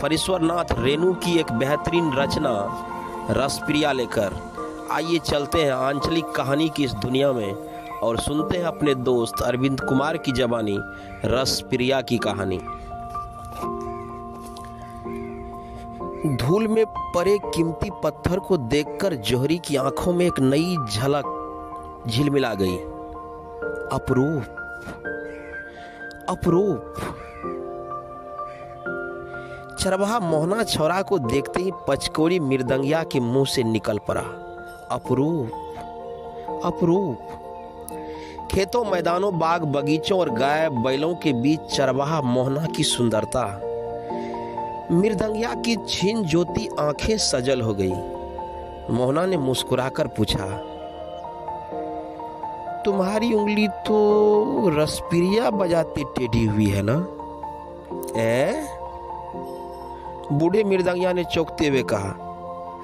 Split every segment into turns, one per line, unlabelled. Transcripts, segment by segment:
फणीश्वरनाथ रेणु की एक बेहतरीन रचना रसप्रिया लेकर। आइए चलते हैं आंचलिक कहानी की इस दुनिया में और सुनते हैं अपने दोस्त अरविंद कुमार की ज़बानी रसप्रिया की कहानी। धूल में पड़े कीमती पत्थर को देखकर जौहरी की आंखों में एक नई झलक झिलमिला गई। अपरूप अपरूप। चरवाहा मोहना छौरा को देखते ही पचकोड़ी मृदंगिया के मुंह से निकल पड़ा। अपरूप अपरूप। खेतों मैदानों बाग बगीचों और गाय बैलों के बीच चरवाहा मोहना की सुंदरता। मृदंगिया की छीन ज्योति आंखें सजल हो गई। मोहना ने मुस्कुराकर पूछा, तुम्हारी उंगली तो रसप्रिया बजाते टेढ़ी हुई है ना? बूढ़े मृदंगिया ने चौंकते हुए कहा,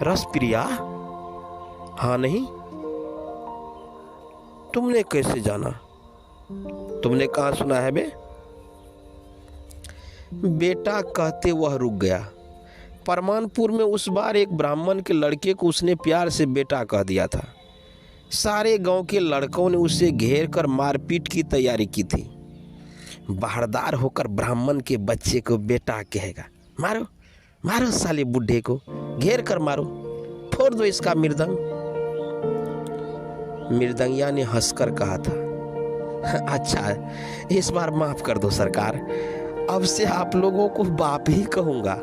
रसप्रिया? हाँ नहीं? तुमने कैसे जाना? तुमने कहाँ सुना है बे? बेटा कहते वह रुक गया। परमानपुर में उस बार एक ब्राह्मण के लड़के को उसने प्यार से बेटा कह दिया था। सारे गांव के लड़कों ने उसे घेर कर मारपीट की तैयारी की थी। बहरदार होकर ब्राह्मण के बच्चे को बेटा कहेगा। मारो मारो साले बुढ़े को, घेर कर मारो, फोड़ दो इसका मृदंग। मृदंगिया ने हंसकर कहा था, अच्छा इस बार माफ कर दो सरकार, अब से आप लोगों को बाप ही कहूंगा।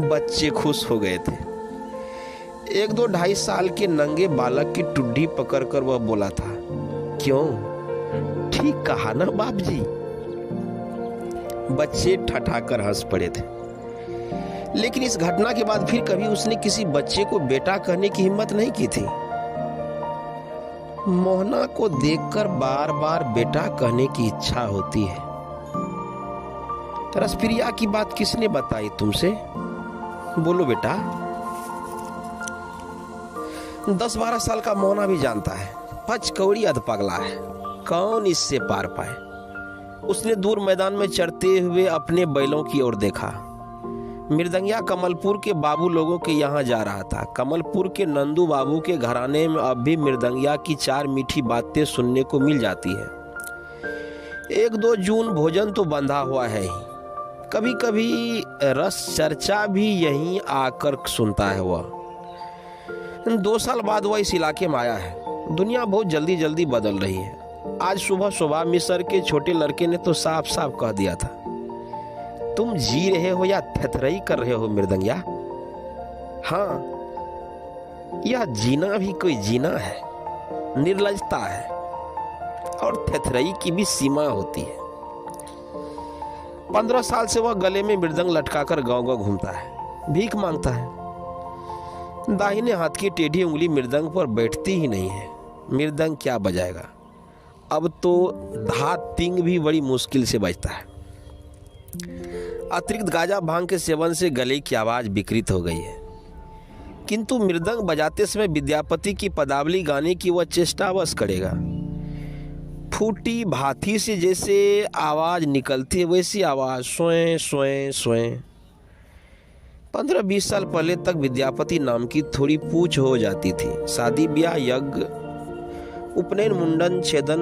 बच्चे खुश हो गए थे। एक दो 2.5 साल के नंगे बालक की टुड्डी पकड़कर वह बोला था, क्यों ठीक कहा ना बाप जी? बच्चे ठठाकर हंस पड़े थे। लेकिन इस घटना के बाद फिर कभी उसने किसी बच्चे को बेटा कहने की हिम्मत नहीं की थी। मोहना को देखकर बार बार बेटा कहने की इच्छा होती है। रसप्रिया की बात किसने बताई तुमसे? बोलो बेटा। 10-12 साल का मोहना भी जानता है, पचकौड़ी अधपगला है, कौन इससे पार पाए। उसने दूर मैदान में चढ़ते हुए अपने बैलों की ओर देखा। मृदंगिया कमलपुर के बाबू लोगों के यहाँ जा रहा था। कमलपुर के नंदू बाबू के घराने में अब भी मृदंगिया की 4 मीठी बातें सुनने को मिल जाती है। 1-2 जून भोजन तो बंधा हुआ है ही, कभी कभी रस चर्चा भी यहीं आकर सुनता है। वह 2 साल बाद वह इस इलाके में आया है। दुनिया बहुत जल्दी जल्दी बदल रही है। आज सुबह शोभा मिश्र के छोटे लड़के ने तो साफ साफ कह दिया था, तुम जी रहे हो या थेथरई कर रहे हो मृदंगिया? हाँ, यह जीना भी कोई जीना है, निर्लजता है, और थेथरई की भी सीमा होती है। 15 साल से वह गले में मृदंग लटकाकर गांव गांव घूमता है, भीख मांगता है। दाहिने हाथ की टेढ़ी उंगली मृदंग पर बैठती ही नहीं है। मृदंग क्या बजाएगा? अब तो धा तिंग भी बड़ी मुश्किल से बजता है। अतिरिक्त गांजा भांग के सेवन से गले की आवाज विकृत हो गई है। किंतु मृदंग बजाते समय विद्यापति की पदावली गाने की वह चेष्टा अवश्य करेगा। फूटी भाथी से जैसे आवाज निकलती है, वैसी आवाज स्वयं स्वयं स्वयं। 15-20 साल पहले तक विद्यापति नाम की थोड़ी पूछ हो जाती थी। शादी ब्याह यज्ञ उपनयन मुंडन छेदन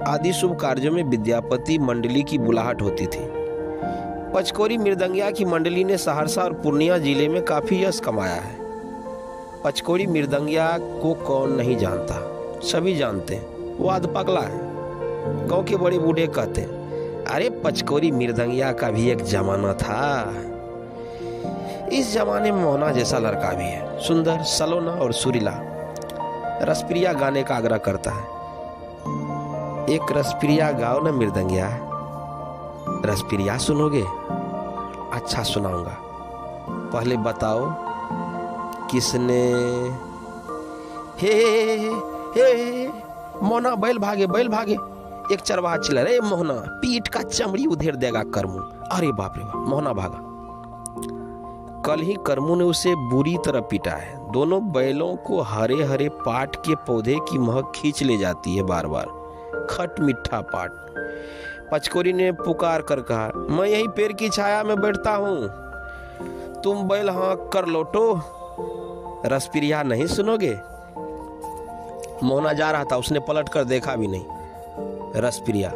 आदि शुभ कार्यों में विद्यापति मंडली की बुलाहट होती थी। पचकोरी मृदंगिया की मंडली ने सहरसा और पूर्णिया जिले में काफी यश कमाया है। पचकोरी मृदंगिया को कौन नहीं जानता, सभी जानते हैं, वो अधपगला है। गांव के बड़े बूढ़े कहते हैं, अरे पचकोरी मृदंगिया का भी एक जमाना था। इस जमाने में मोहना जैसा लड़का भी है, सुंदर, सलोना और सुरीला। रसप्रिया गाने का आग्रह करता है। एक रसप्रिया गाओ ना मृदंगिया। रसप्रिया सुनोगे? अच्छा सुनाऊंगा। पहले बताओ किसने? हे हे हे मोहना बैल भागे बैल भागे। एक चरवाहा चिल्ला, रे मोहना पीठ का चमड़ी उधेड़ देगा करमू। अरे बाप रे बाप, मोहना भागा। कल ही करमू ने उसे बुरी तरह पीटा है। दोनों बैलों को हरे हरे पाट के पौधे की महक खींच ले जाती है बार बार। खट मीठा पाट। पचकोरी ने पुकार कर कहा, मैं यही पेड़ की छाया में बैठता हूँ, तुम बैल हाँक कर लौटो। रसप्रिया नहीं सुनोगे? मोहना जा रहा था, उसने पलट कर देखा भी नहीं। रसप्रिया।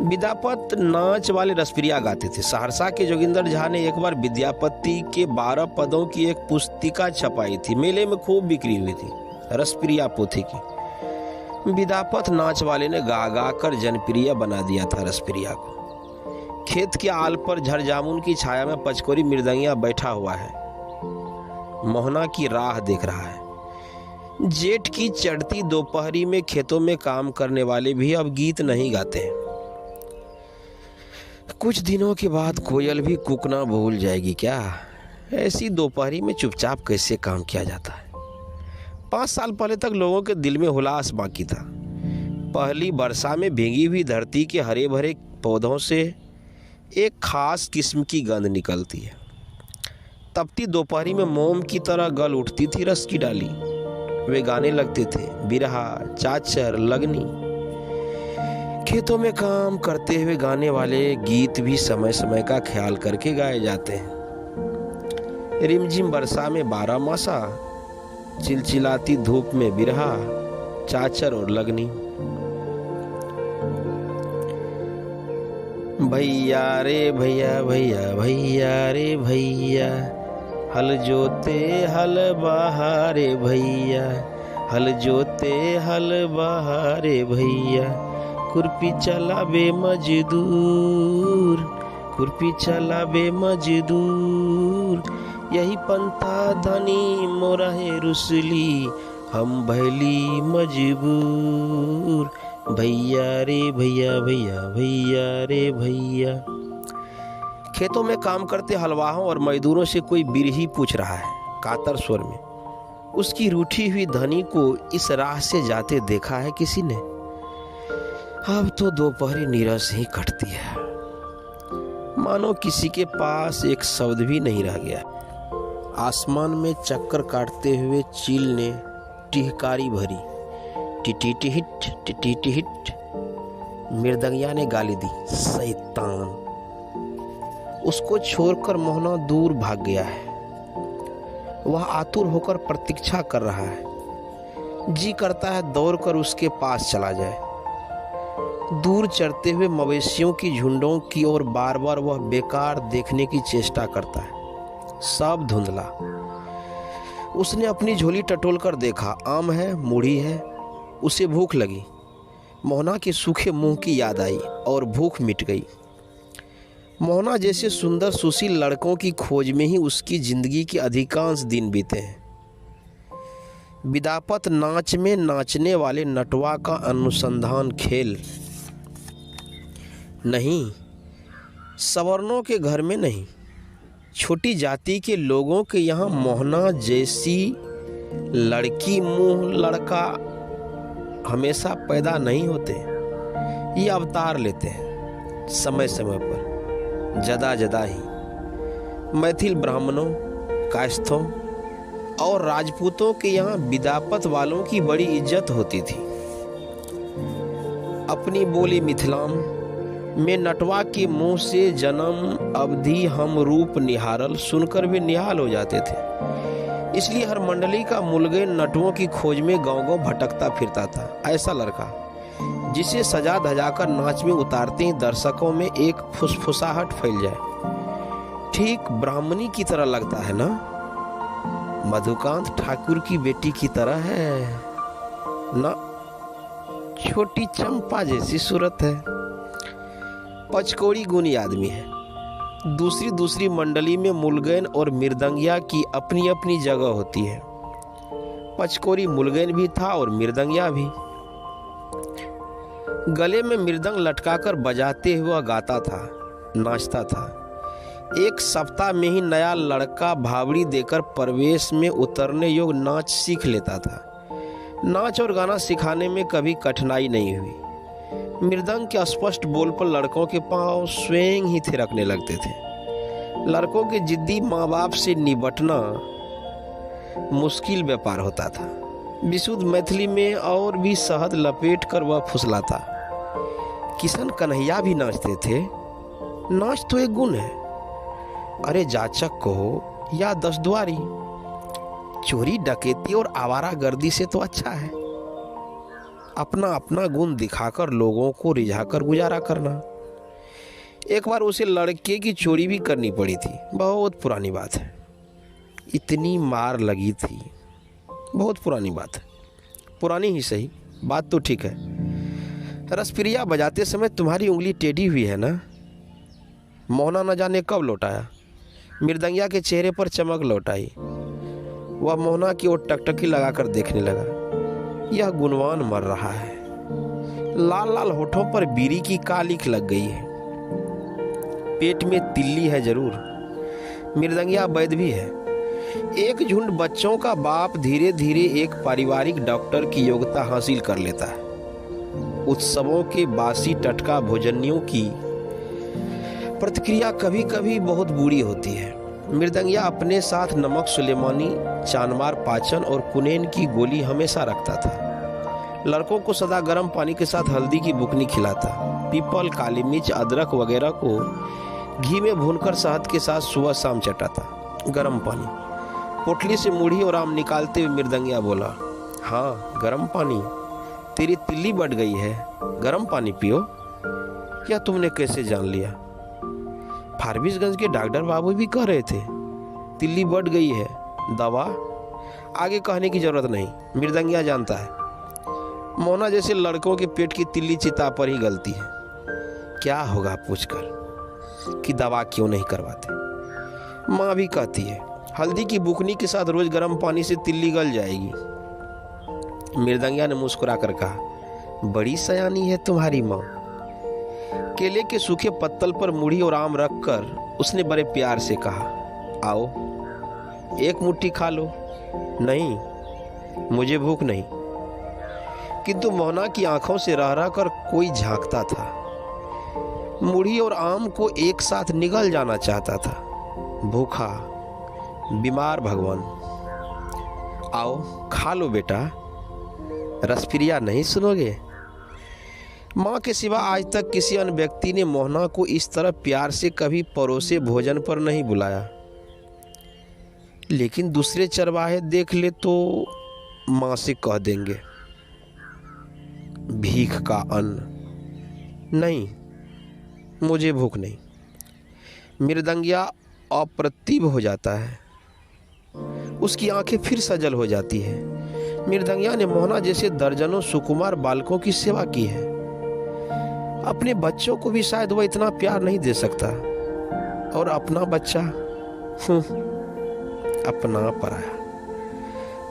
विद्यापत नाच वाले रसप्रिया गाते थे। सहरसा के जोगिंदर झा ने एक बार विद्यापति के 12 पदों की एक पुस्तिका छपाई थी, मेले में खूब बिक्री हुई थी, रसप्रिया पोथी की। विद्यापत नाच वाले ने गा गा कर जनप्रिय बना दिया था रसप्रिया को। खेत के आल पर झरजामुन की छाया में पचकोरी मृदंगिया बैठा हुआ है, मोहना की राह देख रहा है। जेठ की चढ़ती दोपहरी में खेतों में काम करने वाले भी अब गीत नहीं गाते हैं। कुछ दिनों के बाद कोयल भी कूकना भूल जाएगी क्या? ऐसी दोपहरी में चुपचाप कैसे काम किया जाता है? 5 साल पहले तक लोगों के दिल में हुलास बाकी था। पहली वर्षा में भीगी हुई धरती के हरे भरे पौधों से एक खास किस्म की गंध निकलती है। तपती दोपहरी में मोम की तरह गल उठती थी रस की डाली। वे गाने लगते थे, बिरहा, चाचर, लगनी। खेतों में काम करते हुए गाने वाले गीत भी समय समय का ख्याल करके गाए जाते हैं। रिमझिम वर्षा में 12 मासा, चिलचिलाती धूप में बिरहा, चाचर और लगनी। भैया रे भैया, भैया भैया रे भैया, हल जोते हल बहारे भैया, हल जोते हल बहारे भैया, खुरपी चलावे मजदूर, खुरपी चलावे मजदूर, यही पंथा धनी मोरहे रुसली, हम भैली मजबूर। भैया रे भैया, भैया भैया रे भैया। खेतों में काम करते हलवाहों और मजदूरों से कोई बिरही पूछ रहा है कातर स्वर में। उसकी रूठी हुई धनी को इस राह से जाते देखा है किसी ने? अब तो दोपहरी नीरस ही कटती है, मानो किसी के पास एक शब्द भी नहीं रह गया। आसमान में चक्कर काटते हुए चील ने टिहकारी भरी, टिटिटिहिट टिटिटिहिट। मृदंगिया ने गाली दी, शैतान। उसको छोड़कर मोहना दूर भाग गया है। वह आतुर होकर प्रतीक्षा कर रहा है। जी करता है दौड़कर उसके पास चला जाए। दूर चढ़ते हुए मवेशियों की झुंडों की ओर बार बार वह बेकार देखने की चेष्टा करता है। सब धुंधला। उसने अपनी झोली टटोल कर देखा, आम है, मूढ़ी है। उसे भूख लगी। मोहना के सूखे मुंह की याद आई और भूख मिट गई। मोहना जैसे सुंदर सुशील लड़कों की खोज में ही उसकी जिंदगी के अधिकांश दिन बीते हैं। विद्यापत नाच में नाचने वाले नटवा का अनुसंधान खेल नहीं, सवर्णों के घर में नहीं, छोटी जाति के लोगों के यहाँ मोहना जैसी लड़की मुंह लड़का हमेशा पैदा नहीं होते। ये अवतार लेते हैं समय समय पर, जदा जदा ही। मैथिल ब्राह्मणों, कायस्थों और राजपूतों के यहाँ विद्यापत वालों की बड़ी इज्जत होती थी। अपनी बोली मिथिलाम में नटवा के मुंह से जन्म अवधि हम रूप निहारल सुनकर वे निहाल हो जाते थे। इसलिए हर मंडली का मुलगे नटुओं की खोज में गांव-गांव भटकता फिरता था। ऐसा लड़का जिसे सजा धजाकर नाच में उतारते ही दर्शकों में एक फुसफुसाहट फैल जाए। ठीक ब्राह्मणी की तरह लगता है ना? मधुकांत ठाकुर की बेटी की तरह है ना? छोटी चंपा जैसी सूरत है। पचकोड़ी गुणी आदमी है। दूसरी मंडली में मुलगैन और मृदंगिया की अपनी अपनी जगह होती है। पचकोरी मुलगैन भी था और मृदंगिया भी। गले में मृदंग लटकाकर बजाते हुआ गाता था, नाचता था। एक सप्ताह में ही नया लड़का भावड़ी देकर प्रवेश में उतरने योग्य नाच सीख लेता था। नाच और गाना सिखाने में कभी कठिनाई नहीं हुई। मृदंग के स्पष्ट बोल पर लड़कों के पांव स्वयं ही थिरकने लगते थे। लड़कों के जिद्दी माँ बाप से निपटना मुश्किल व्यापार होता था। विशुद्ध मैथिली में और भी शहद लपेट कर वह फुसलाता, किशन कन्हैया भी नाचते थे। नाच तो एक गुण है। अरे जाचक कहो या दसद्वारी, चोरी डकैती और आवारागर्दी से तो अच्छा है अपना अपना गुण दिखाकर लोगों को रिझाकर गुजारा करना। एक बार उसे लड़के की चोरी भी करनी पड़ी थी। बहुत पुरानी बात है। इतनी मार लगी थी। बहुत पुरानी बात है। पुरानी ही सही, बात तो ठीक है। रसप्रिया बजाते समय तुम्हारी उंगली टेढ़ी हुई है ना। मोहना न जाने कब लौटाया। मृदंगिया के चेहरे पर चमक लौट आई। वह मोहना की ओर टकटकी लगाकर देखने लगा। यह गुणवान मर रहा है। लाल लाल होठों पर बीड़ी की कालिख लग गई है। पेट में तिल्ली है जरूर। मृदंगिया वैद्य भी है। एक झुंड बच्चों का बाप धीरे धीरे एक पारिवारिक डॉक्टर की योग्यता हासिल कर लेता है। उत्सवों के बासी टटका भोजनियों की प्रतिक्रिया कभी कभी बहुत बुरी होती है। मृदंगिया अपने साथ नमक सुलेमानी, चानमार पाचन और कुनेन की गोली हमेशा रखता था। लड़कों को सदा गर्म पानी के साथ हल्दी की बुकनी खिलाता। पीपल, काली मिर्च, अदरक वगैरह को घी में भूनकर शहद के साथ सुबह शाम चटाता। गर्म पानी। पोटली से मूढ़ी और आम निकालते हुए मृदंगिया बोला, हाँ गर्म पानी। तेरी तिल्ली बढ़ गई है, गर्म पानी पियो। क्या तुमने कैसे जान लिया? फारबिसगंज के डॉक्टर बाबू भी कह रहे थे तिल्ली बढ़ गई है। दवा? आगे कहने की जरूरत नहीं, मृदंगिया जानता है। मोहना जैसे लड़कों के पेट की तिल्ली चिता पर ही गलती है। क्या होगा पूछकर कि दवा क्यों नहीं करवाते। माँ भी कहती है हल्दी की बुकनी के साथ रोज गर्म पानी से तिल्ली गल जाएगी। मृदंगिया ने मुस्कुरा कर कहा, बड़ी सयानी है तुम्हारी माँ। केले के सूखे पत्तल पर मूढ़ी और आम रखकर उसने बड़े प्यार से कहा, आओ एक मुट्ठी खा लो। नहीं, मुझे भूख नहीं। किंतु मोहना की आंखों से रह रह कर कोई झांकता था। मूढ़ी और आम को एक साथ निगल जाना चाहता था। भूखा, बीमार भगवान। आओ खा लो बेटा। रसप्रिया नहीं सुनोगे? माँ के सिवा आज तक किसी अन्य व्यक्ति ने मोहना को इस तरह प्यार से कभी परोसे भोजन पर नहीं बुलाया। लेकिन दूसरे चरवाहे देख ले तो माँ से कह देंगे, भीख का अन्न। नहीं, मुझे भूख नहीं। मृदंगिया अप्रतिभ हो जाता है। उसकी आंखें फिर सजल हो जाती है। मृदंगिया ने मोहना जैसे दर्जनों सुकुमार बालकों की सेवा की है। अपने बच्चों को भी शायद वह इतना प्यार नहीं दे सकता। और अपना बच्चा, अपना पराया।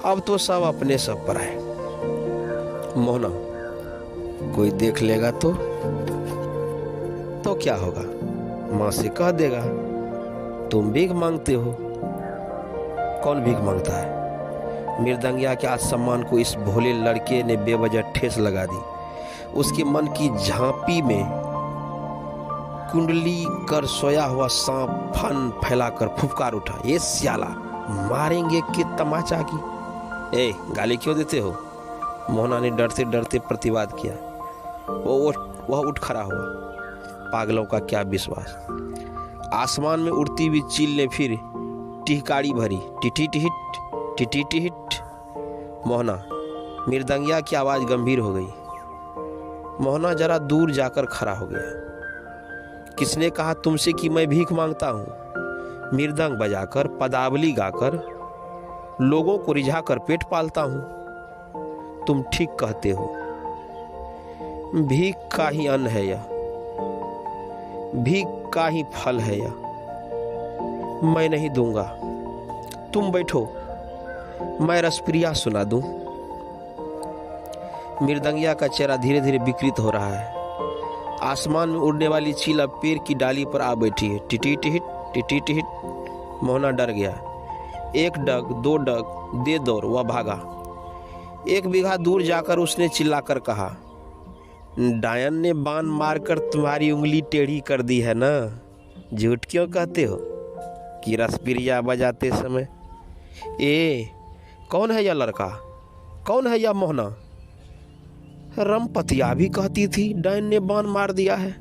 अब तो सब अपने सब पराए। मोहना, कोई देख लेगा तो क्या होगा? माँ से कह देगा तुम भीख मांगते हो। कौन भीख मांगता है? मृदंगिया के आत्मसम्मान को इस भोले लड़के ने बेवजह ठेस लगा दी। उसके मन की झांपी में कुंडली कर सोया हुआ सांप फन फैलाकर फुफकार उठा, ये स्याला, मारेंगे कि तमाचा की। ए, गाली क्यों देते हो? मोहना ने डरते डरते प्रतिवाद किया। वह उठ खड़ा हुआ। पागलों का क्या विश्वास। आसमान में उड़ती हुई चील ने फिर टिहकारी भरी, टिटी टिहिट, टिटी टिहिट। मोहना, मृदंगिया की आवाज गंभीर हो गई। मोहना जरा दूर जाकर खड़ा हो गया। किसने कहा तुमसे कि मैं भीख मांगता हूं? मृदंग बजाकर, पदावली गाकर लोगों को रिझाकर पेट पालता हूं। तुम ठीक कहते हो। भीख का ही अन्न है यह, भीख का ही फल है यह। मैं नहीं दूंगा। तुम बैठो, मैं रसप्रिया सुना दूं। मृदंगिया का चेहरा धीरे धीरे विकृत हो रहा है। आसमान में उड़ने वाली चील अब पेड़ की डाली पर आ बैठी है। टिटी टिहिट, टिटी टिहिट। मोहना डर गया। एक डग, दो डग दे दौड़ वह भागा। 1 बीघा दूर जाकर उसने चिल्लाकर कहा, डायन ने बाण मारकर तुम्हारी उंगली टेढ़ी कर दी है ना। झूठ क्यों कहते हो कि रसप्रिया बजाते समय? कौन है यह लड़का? कौन है यह मोहना? रमपतिया भी कहती थी डायन ने बाण मार दिया है।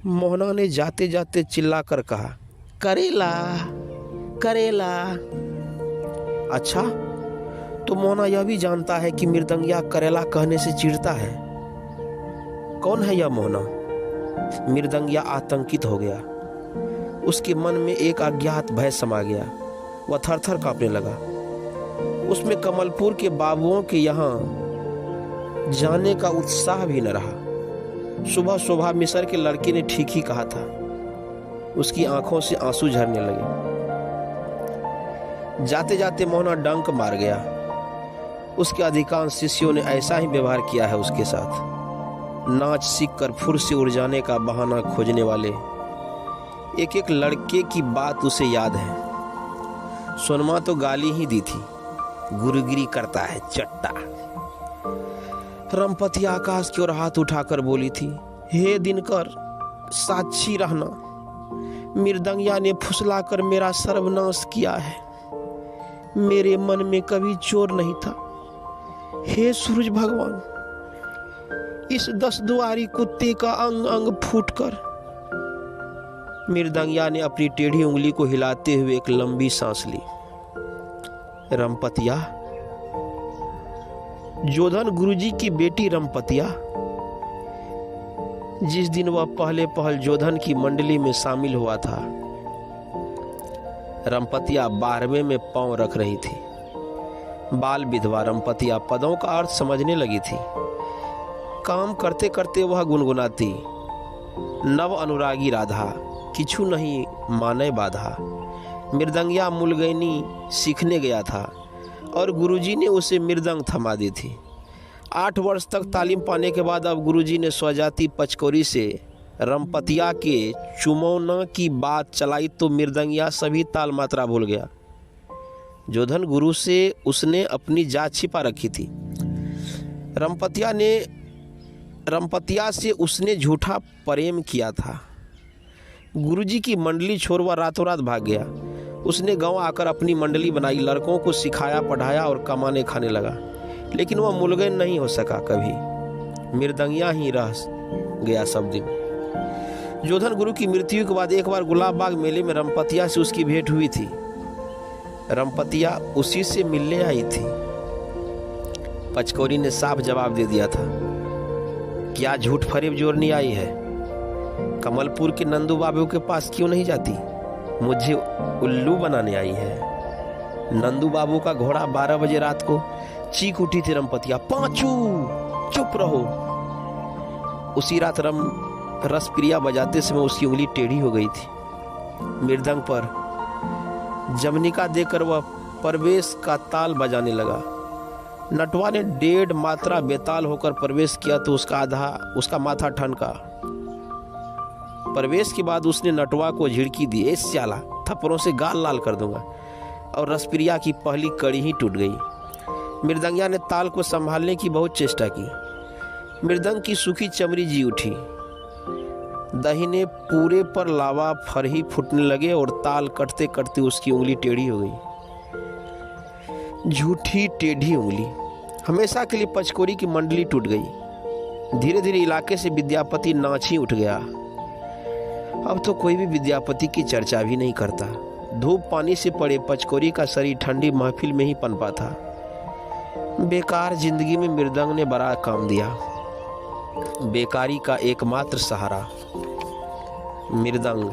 मोहना ने जाते जाते चिल्लाकर कहा, करेला करेला। अच्छा, तो मोहना यह भी जानता है कि मृदंगिया करेला कहने से चिढ़ता है। कौन है यह मोहना? मृदंगिया आतंकित हो गया। उसके मन में एक अज्ञात भय समा गया। वह थर-थर कांपने लगा। उसमें कमलपुर के बाबुओं के यहाँ जाने का उत्साह भी न रहा। सुबह शोभा मिसर के लड़के ने ठीक ही कहा था। उसकी आंखों से आंसू झरने लगे। जाते जाते मोहना डंक मार गया। उसके अधिकांश शिष्यों ने ऐसा ही व्यवहार किया है उसके साथ। नाच सीख कर फुर से उड़ जाने का बहाना खोजने वाले एक एक लड़के की बात उसे याद है। सोनमा तो गाली ही दी थी, गुरुगिरी करता है चट्टा। रमपति आकाश की ओर हाथ उठाकर बोली थी, हे दिनकर, साक्षी रहना, मृदंगिया ने फुसलाकर मेरा सर्वनाश किया है। मेरे मन में कभी चोर नहीं था। हे सूरज भगवान, इस 10 दुआरी कुत्ते का अंग अंग फूटकर। मृदंगिया ने अपनी टेढ़ी उंगली को हिलाते हुए एक लंबी सांस ली। रमपतिया, जोधन गुरुजी की बेटी रमपतिया, जिस दिन वह पहले पहल जोधन की मंडली में शामिल हुआ था, रमपतिया 12वें में पांव रख रही थी। बाल विधवा रमपतिया पदों का अर्थ समझने लगी थी। काम करते करते वह गुनगुनाती, नव अनुरागी राधा, किछु नहीं माने बाधा। मृदंगिया मुलगैनी सीखने गया था और गुरुजी ने उसे मृदंग थमा दी थी। 8 वर्ष तक तालीम पाने के बाद अब गुरुजी ने स्वजाति पचकोरी से रमपतिया के चुमौना की बात चलाई तो मृदंगिया सभी ताल मात्रा भूल गया। जोधन गुरु से उसने अपनी जात छिपा रखी थी। रमपतिया से उसने झूठा प्रेम किया था। गुरुजी की मंडली छोड़ वह रातों रात भाग गया। उसने गांव आकर अपनी मंडली बनाई, लड़कों को सिखाया पढ़ाया और कमाने खाने लगा। लेकिन वह मुलगैन नहीं हो सका कभी। मृदंगिया ही रह गया सब दिन। जोधन गुरु की मृत्यु के बाद एक बार गुलाब बाग मेले में रमपतिया से उसकी भेंट हुई थी। रमपतिया उसी से मिलने आई थी। पचकोरी ने साफ जवाब दे दिया था, क्या झूठ फरेब जोड़नी आई है? कमलपुर के नंदू बाबू के पास क्यों नहीं जाती? मुझे उल्लू बनाने आई है। नंदू बाबू का घोड़ा 12 बजे रात को चीख उठी थी रमपतिया, पांचू चुप रहो। उसी रात रसप्रिया बजाते समय उसकी उंगली टेढ़ी हो गई थी। मृदंग पर जमनिका देकर वह प्रवेश का ताल बजाने लगा। नटवा ने 1.5 मात्रा बेताल होकर प्रवेश किया तो उसका माथा ठनका। प्रवेश के बाद उसने नटवा को झिड़की दी, ए स्याला, थप्पड़ों से गाल लाल कर दूंगा। और रसप्रिया की पहली कड़ी ही टूट गई। मृदंगिया ने ताल को संभालने की बहुत चेष्टा की। मृदंग की सूखी चमड़ी जी उठी। दाहिने पूरे पर लावा फरही फूटने लगे और ताल कटते कटते उसकी उंगली टेढ़ी हो गई। झूठी टेढ़ी उंगली। हमेशा के लिए पचकोरी की मंडली टूट गई। धीरे धीरे इलाके से विद्यापति नाच ही उठ गया। अब तो कोई भी विद्यापति की चर्चा भी नहीं करता। धूप पानी से पड़े पचकोरी का शरीर ठंडी महफिल में ही पनपा था। बेकार जिंदगी में मृदंग ने बड़ा काम दिया। बेकारी का एकमात्र सहारा मृदंग।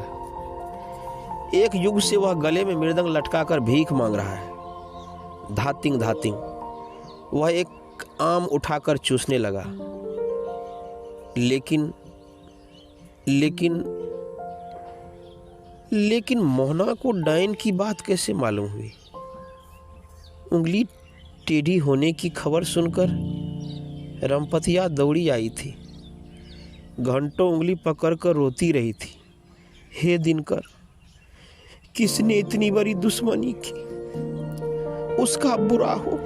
एक युग से वह गले में मृदंग लटकाकर भीख मांग रहा है। धातिंग धातिंग वह एक आम उठाकर चूसने लगा। लेकिन मोहना को डायन की बात कैसे मालूम हुई? उंगली टेढ़ी होने की खबर सुनकर रमपतिया दौड़ी आई थी। घंटों उंगली पकड़कर रोती रही थी, हे दिनकर, किसने इतनी बड़ी दुश्मनी की? उसका बुरा हो,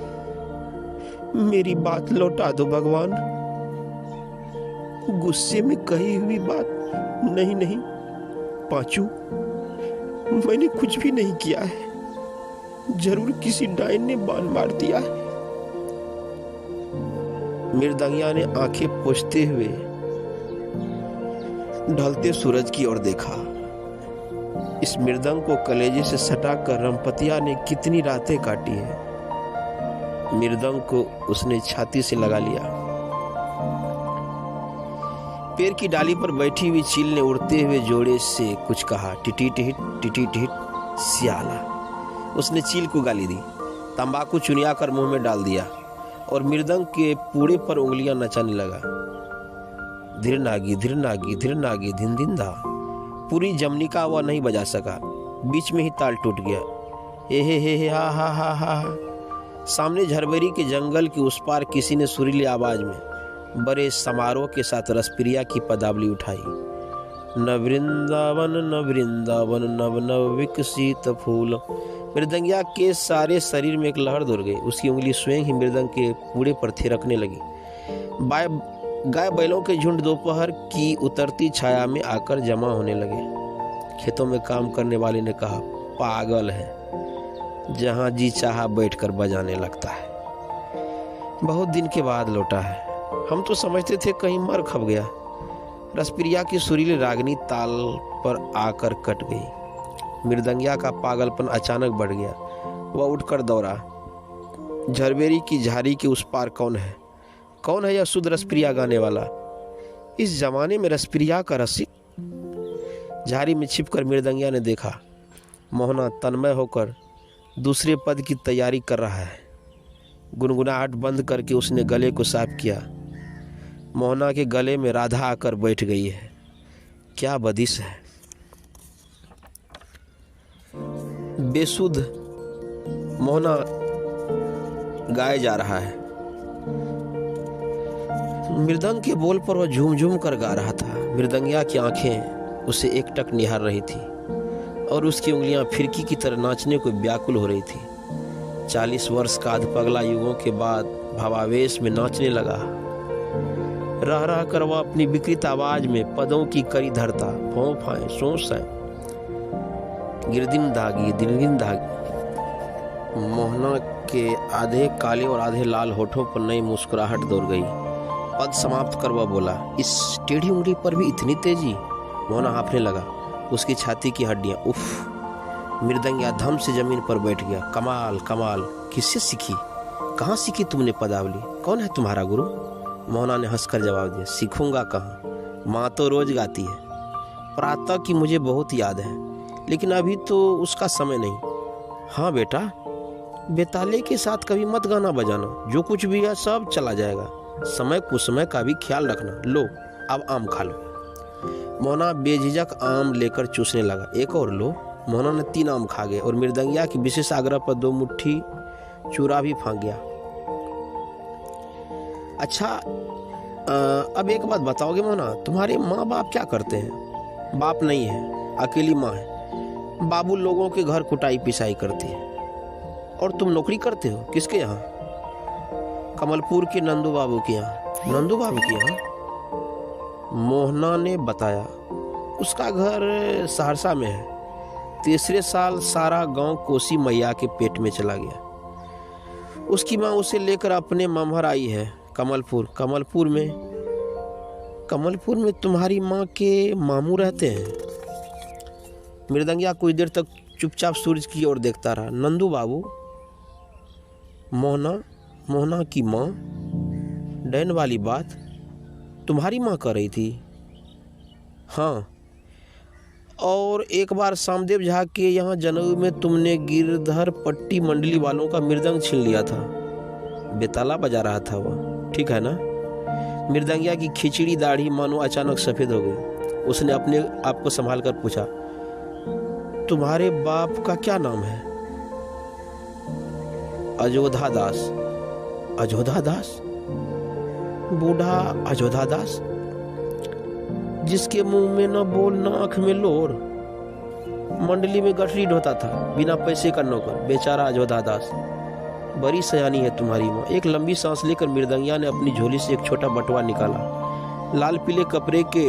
मेरी बात लौटा दो भगवान। गुस्से में कही हुई बात नहीं पांचू, मैंने कुछ भी नहीं किया है। जरूर किसी डायन ने बाण मार दिया है। मृदंगिया ने आंखें पोंछते हुए ढलते सूरज की ओर देखा। इस मृदंग को कलेजे से सटाकर रमपतिया ने कितनी रातें काटी है। मृदंग को उसने छाती से लगा लिया। पेड़ की डाली पर बैठी हुई चील ने उड़ते हुए जोड़े से कुछ कहा। टिटी टिट सियाला। उसने चील को गाली दी, तंबाकू चुनिया कर मुंह में डाल दिया और मृदंग के पूड़े पर उंगलियां नचाने लगा। धीर नागी धिन धिन धा। पूरी जमनिका वह नहीं बजा सका, बीच में ही ताल टूट गया। हे हा हा हा हा। सामने झरबेरी के जंगल के उस पार किसी ने सुरीली आवाज में बड़े समारोह के साथ रसप्रिया की पदावली उठाई। न वृंदावन नव नव विकसित फूल। मृदंगिया के सारे शरीर में एक लहर दौड़ गई। उसकी उंगली स्वयं ही मृदंग के पूड़े पर थिरकने लगी। गाय बैलों के झुंड दोपहर की उतरती छाया में आकर जमा होने लगे। खेतों में काम करने वाले ने कहा, पागल है, जहां जी चाहा बैठकर बजाने लगता है। बहुत दिन के बाद लौटा है। हम तो समझते थे कहीं मर खप गया। रसप्रिया की सुरीली रागनी ताल पर आकर कट गई। मृदंगिया का पागलपन अचानक बढ़ गया। वह उठकर दौड़ा। झरबेरी की झाड़ी के उस पार कौन है यह शुद्ध रसप्रिया गाने वाला? इस जमाने में रसप्रिया का रसिक। झाड़ी में छिपकर मृदंगिया ने देखा, मोहना तन्मय होकर दूसरे पद की तैयारी कर रहा है। गुनगुनाहट बंद करके उसने गले को साफ किया। मोहना के गले में राधा आकर बैठ गई है। क्या बदिश है। बेसुध मोहना गाए जा रहा है। मृदंग के बोल पर वह झूम झूम कर गा रहा था। मृदंगिया की आंखें उसे एकटक निहार रही थी और उसकी उंगलियां फिरकी की तरह नाचने को व्याकुल हो रही थी। 40 वर्ष का अधपगला युगों के बाद भावावेश में नाचने लगा। रह रह कर वह अपनी विकृत आवाज में पदों की कड़ी धरता, भौं फाए सोस है, गिरदिन धागी। मोहना के आधे काले और आधे लाल होठों पर नई मुस्कुराहट दौड़ गई। पद समाप्त कर वह बोला, इस टेढ़ी उंगली पर भी इतनी तेजी? मोहना हाँफने लगा। उसकी छाती की हड्डियां उफ। मृदंगिया धम से जमीन पर बैठ गया। कमाल, किससे सीखी? कहाँ सीखी तुमने पदावली? कौन है तुम्हारा गुरु? मोहना ने हंसकर जवाब दिया, सीखूंगा कहाँ, माँ तो रोज गाती है। प्रातः की मुझे बहुत याद है, लेकिन अभी तो उसका समय नहीं। हाँ बेटा, बेताले के साथ कभी मत गाना बजाना, जो कुछ भी है सब चला जाएगा। समय कुसमय का भी ख्याल रखना। लो अब आम खा लो। मोहना बेझिझक आम लेकर चूसने लगा। एक और लो। मोहना ने 3 आम खा गए और मृदंगिया की विशेष आग्रह पर 2 मुट्ठी चूरा भी फांक गया। अच्छा, अब एक बात बताओगे मोहना, तुम्हारे माँ बाप क्या करते हैं? बाप नहीं है, अकेली माँ है। बाबू लोगों के घर कुटाई पिसाई करती है। और तुम नौकरी करते हो? किसके यहाँ? कमलपुर के नंदू बाबू के यहाँ। नंदू बाबू के यहाँ? मोहना ने बताया। उसका घर सहरसा में है। तीसरे साल सारा गांव कोसी मैया के पेट में चला गया। उसकी माँ उसे लेकर अपने मम्हर आई है कमलपुर में तुम्हारी माँ के मामू रहते हैं। मृदंगिया कुछ देर तक चुपचाप सूरज की ओर देखता रहा। नंदू बाबू? मोहना की माँ? डैन वाली बात तुम्हारी माँ कर रही थी? हाँ, और एक बार सामदेव झा के यहाँ जनेऊ में तुमने गिरधर पट्टी मंडली वालों का मृदंग छीन लिया था। बेताला बजा रहा था वह, ठीक है ना? मृदंगिया की खिचड़ी दाढ़ी मानो अचानक सफेद हो गई। उसने अपने आप को संभाल कर पूछा, तुम्हारे बाप का क्या नाम है? अजोधा दास? बूढ़ा अजोधा दास, जिसके मुंह में न बोल न आंख में लोर, मंडली में गठरी ढोता था, बिना पैसे का नौकर, बेचारा अजोधा दास। बड़ी सयानी है तुम्हारी माँ। एक लंबी सांस लेकर मृदंगिया ने अपनी झोली से एक छोटा बटुआ निकाला। लाल पीले कपड़े के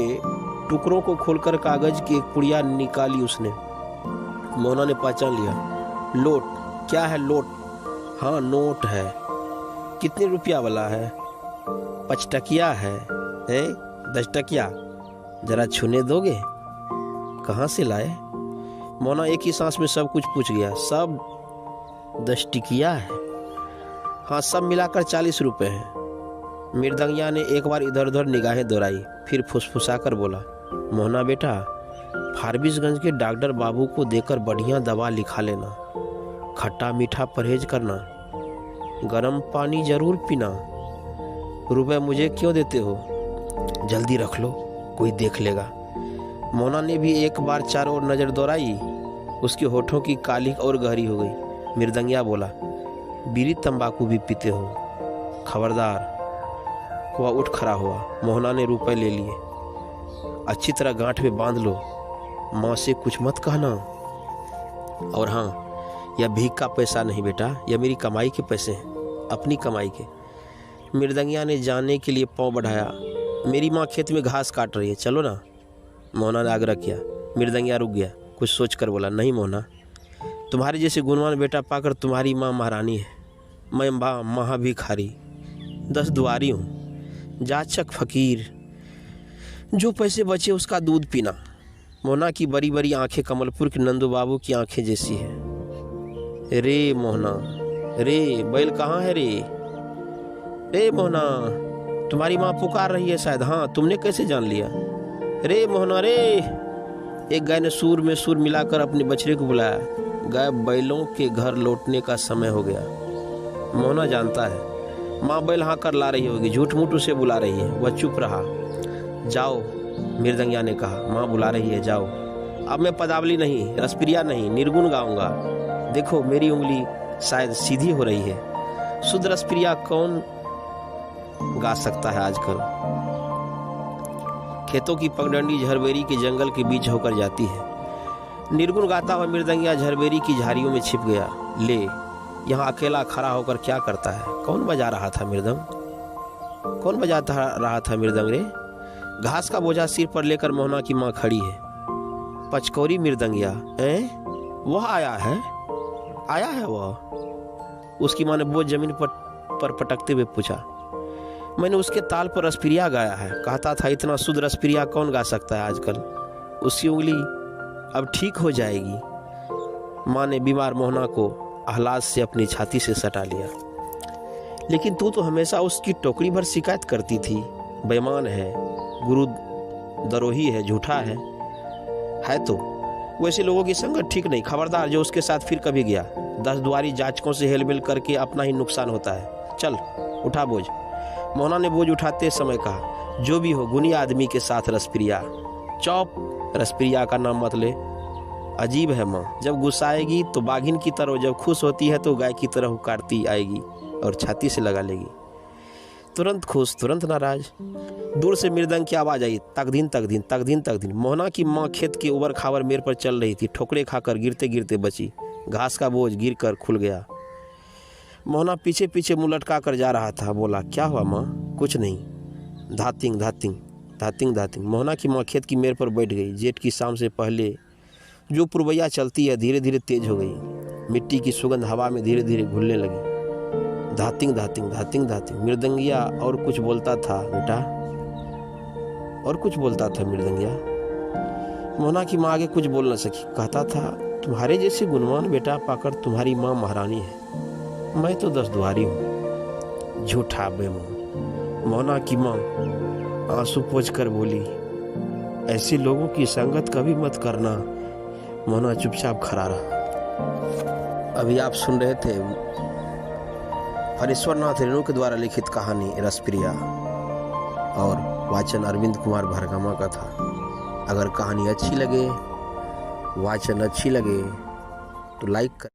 टुकड़ों को खोलकर कागज की एक पुड़िया निकाली उसने। मोहना ने पहचान लिया। लोट? क्या है लोट? हाँ, नोट है। कितने रुपया वाला है? 5 टकिया है, हैं 10 टकिया, जरा छूने दोगे? कहाँ से लाए? मोना एक ही सांस में सब कुछ पूछ गया। सब 10 टिकिया है? हाँ, सब मिलाकर 40 रुपए हैं। मृदंगिया ने एक बार इधर उधर निगाहें दौड़ाई, फिर फुसफुसा कर बोला, मोहना बेटा, फारबिसगंज के डॉक्टर बाबू को देकर बढ़िया दवा लिखा लेना, खट्टा मीठा परहेज करना, गर्म पानी जरूर पीना। रुपए मुझे क्यों देते हो? जल्दी रख लो, कोई देख लेगा। मोना ने भी एक बार चारों ओर नजर दौड़ाई। उसके होठों की काली और गहरी हो गई। मृदंगिया बोला, बीड़ी तंबाकू भी पीते हो? खबरदार। वह उठ खड़ा हुआ। मोहना ने रुपए ले लिए। अच्छी तरह गांठ में बांध लो, माँ से कुछ मत कहना। और हाँ, यह भीख का पैसा नहीं बेटा, यह मेरी कमाई के पैसे हैं, अपनी कमाई के। मृदंगिया ने जाने के लिए पाँव बढ़ाया। मेरी माँ खेत में घास काट रही है, चलो ना। मोहना ने आग्रह किया। मृदंगिया रुक गया, कुछ सोच कर बोला, नहीं मोहना, तुम्हारे जैसे गुणवान बेटा पाकर तुम्हारी माँ महारानी है, मैं महाभिखारी 10 दुआरी हूँ, जाचक फकीर, जो पैसे बचे उसका दूध पीना। मोहना की बड़ी बड़ी आंखें कमलपुर के नंदू बाबू की आंखें जैसी है। रे मोहना, रे बैल कहाँ है रे? रे मोहना, तुम्हारी माँ पुकार रही है शायद। हाँ, तुमने कैसे जान लिया? रे मोहना रे। एक गाय ने सुर में सुर मिलाकर अपने बछड़े को बुलाया। गाय, बैलों के घर लौटने का समय हो गया। मोहना जानता है माँ बैल हाँ कर ला रही होगी, झूठ मूठ उसे बुला रही है। वह चुप रहा। जाओ, मृदंगिया ने कहा, माँ बुला रही है, जाओ। अब मैं पदावली नहीं, रसप्रिया नहीं, निर्गुण गाऊंगा। देखो मेरी उंगली शायद सीधी हो रही है। शुद्ध रसप्रिया कौन गा सकता है आजकल? खेतों की पगडंडी झरबेरी के जंगल के बीच होकर जाती है। निर्गुण गाता हुआ मृदंगिया झरबेरी की झाड़ियों में छिप गया। ले, यहाँ अकेला खड़ा होकर क्या करता है? कौन बजा रहा था मृदंग? कौन बजाता रहा था मृदंग रे? घास का बोझा सिर पर लेकर मोहना की माँ खड़ी है। पचकौरी मृदंगिया, वह आया है? आया है वह? उसकी माँ ने बोझ जमीन पर पटकते हुए पूछा। मैंने उसके ताल पर रसप्रिया गाया है, कहता था इतना शुद्ध रसप्रिया कौन गा सकता है आजकल। उसकी उंगली अब ठीक हो जाएगी। माँ ने बीमार मोहना को आह्लाद से अपनी छाती से सटा लिया। लेकिन तू तो हमेशा उसकी टोकरी भर शिकायत करती थी, बेईमान है, गुरु दरोही है, झूठा है तो वैसे लोगों की संगत ठीक नहीं। खबरदार, जो उसके साथ फिर कभी गया, 10 द्वारी जाचकों से हेलमेल करके अपना ही नुकसान होता है। चल उठा बोझ। मोहना ने बोझ उठाते समय कहा, जो भी हो, गुनी आदमी के साथ रसप्रिया। चौप, रसप्रिया का नाम मत ले। अजीब है माँ, जब गुस्साएगी तो बाघिन की तरह, जब खुश होती है तो गाय की तरह हुकारती आएगी और छाती से लगा लेगी। तुरंत खुश, तुरंत नाराज। दूर से मृदंग की आवाज आई, तकदीन तकदीन तकदीन तकदीन। मोहना की माँ खेत के उबर खावर मेर पर चल रही थी। ठोकरे खाकर गिरते गिरते बची। घास का बोझ गिर कर खुल गया। मोहना पीछे पीछे मुँह लटका कर जा रहा था। बोला, क्या हुआ माँ? कुछ नहीं। धातिंग धातिंग धातिंग धातिंग। मोहना की माँ खेत की मेर पर बैठ गई। जेठ की शाम से पहले जो पुरवैया चलती है धीरे धीरे तेज हो गई। मिट्टी की सुगंध हवा में धीरे धीरे घुलने लगी। धातिंग धातिंग धातिंग धातिंग। मृदंगिया और कुछ बोलता था बेटा, और कुछ बोलता था मृदंगिया। मोहना की माँ आगे कुछ बोल न सकी। कहता था, तुम्हारे जैसे गुणवान बेटा पाकर तुम्हारी माँ महारानी है, मैं तो 10 दुआरी हूँ, झूठा बेईमान। मोहना की माँ आंसू पोंछ कर बोली, ऐसे लोगों की संगत कभी मत करना। मोहना चुपचाप खड़ा रहा। अभी आप सुन रहे थे हरीश्वरनाथ रेणु के द्वारा लिखित कहानी रसप्रिया, और वाचन अरविंद कुमार भरगमा का था। अगर कहानी अच्छी लगे, वाचन अच्छी लगे तो लाइक कर